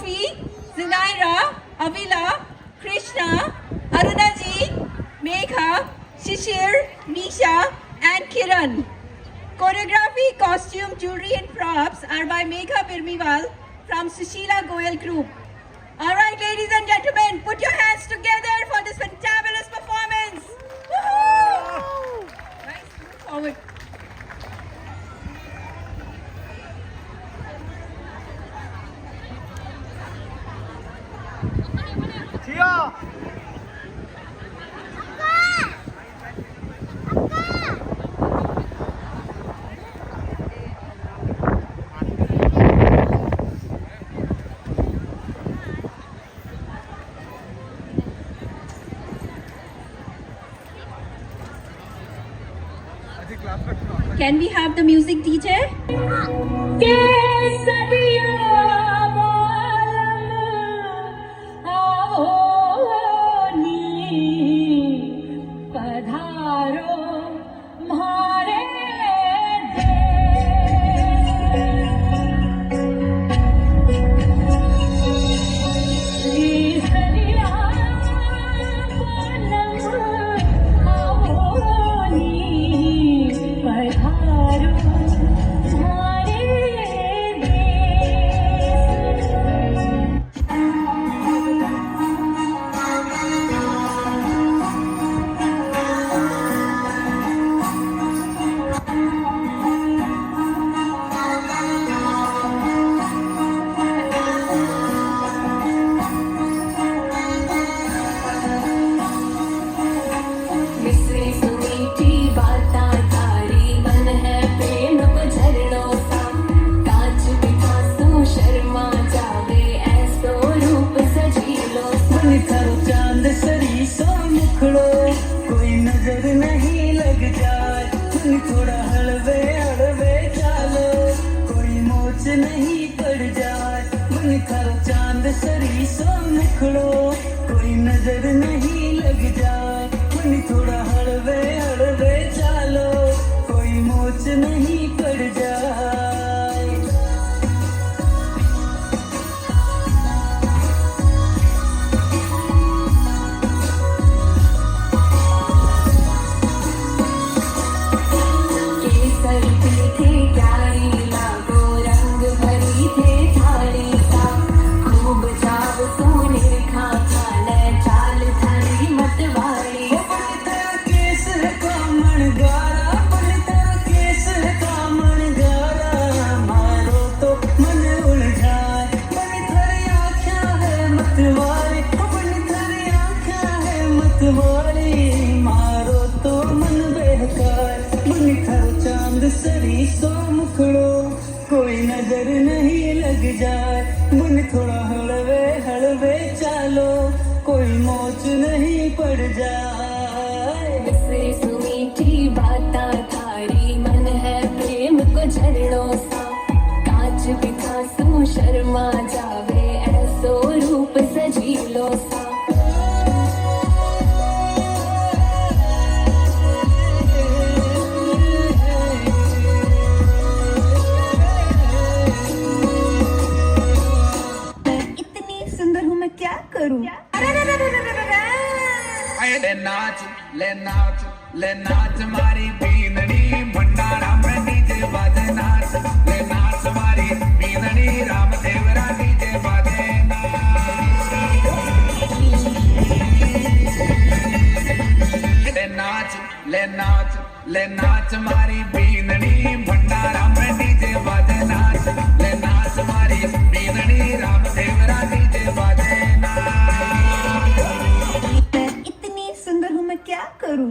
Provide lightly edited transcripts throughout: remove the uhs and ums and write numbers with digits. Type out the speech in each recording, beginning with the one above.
Sophie, Zinaira, Avila, Krishna, Arunaji, Megha, Shishir, Nisha, and Kiran. Choreography, costume, jewelry and props are by Megha Birmiwal from Sushila Goyal Group. Alright, ladies and gentlemen, put your hands together for this fantabulous performance. Woohoo! Nice, move forward. Tia! Can we have the music, DJ? कोई नजर नहीं लग जाए थोड़ा हड़वे हड़वे चालो कोई मोच नहीं पड़ जाए केसर थे प्यारी लागो रंग भरी थे थाली का खूब जाव सोने खा चाल थाली मतवाली केस कामण गारा केस कामण गारा मारो तो मन उलझाए थरी आख्या है मतवाली थरी आख्या है मतवाली मारो तो मन बहकार थर चांद सरी सो मुखड़ो कोई नजर नहीं लग जाए मन थोड़ा हड़वे हड़वे चालो कोई मोच नहीं पड़ जाए से सुमीठी बाता थारी मन है प्रेम को झरणों सा कांच बिकासू शर्मा जावे ऐसो रूप सजीलो सा क्या करूं? ले नाच मारी बीनड़ी भंडारा में डीजे बाजे नाच ले नाच मारी बीनड़ी रामदेवरा डीजे बाजे ले नाच मारी बीनड़ी भंडारा में डीजे बाजे नाच ले नाच मारी बीनड़ी रामदेवरा डीजे बाजे इतनी सुंदर हूँ मैं क्या करूं?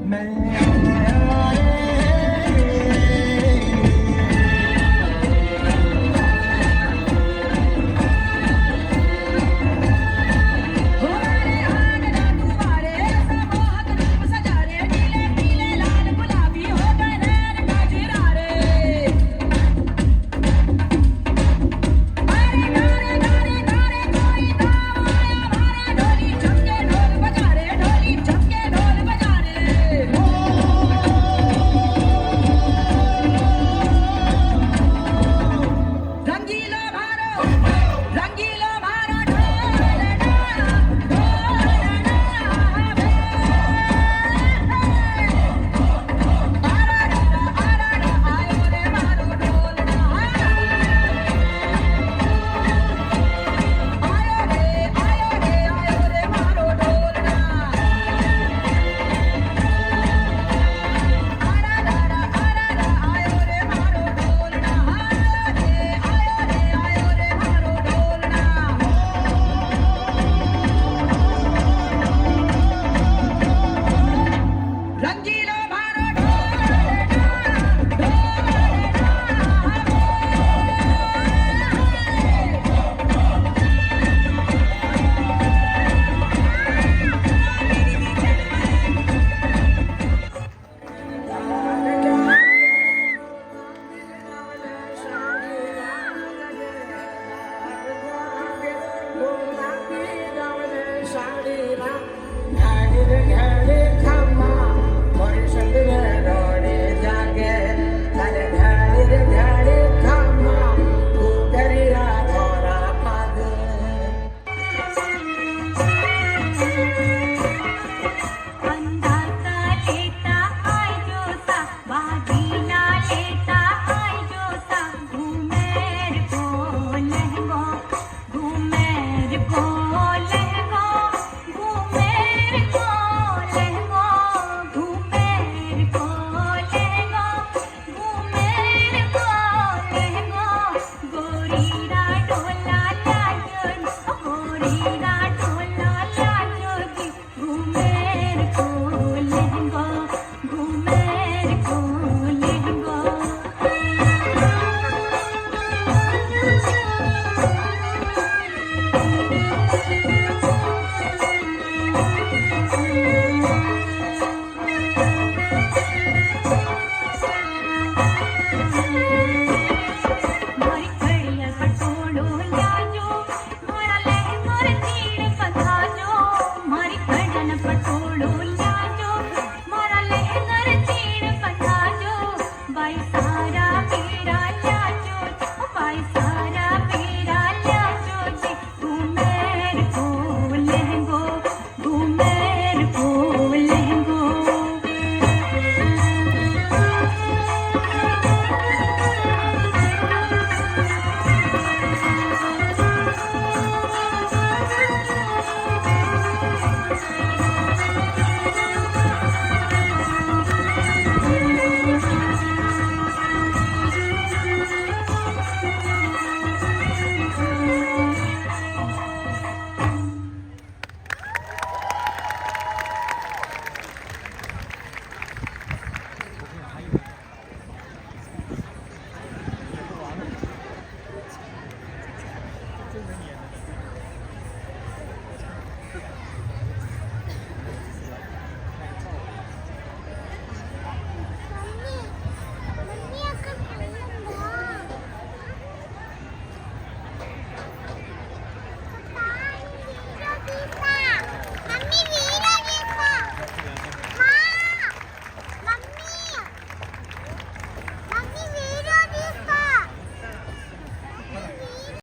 मैं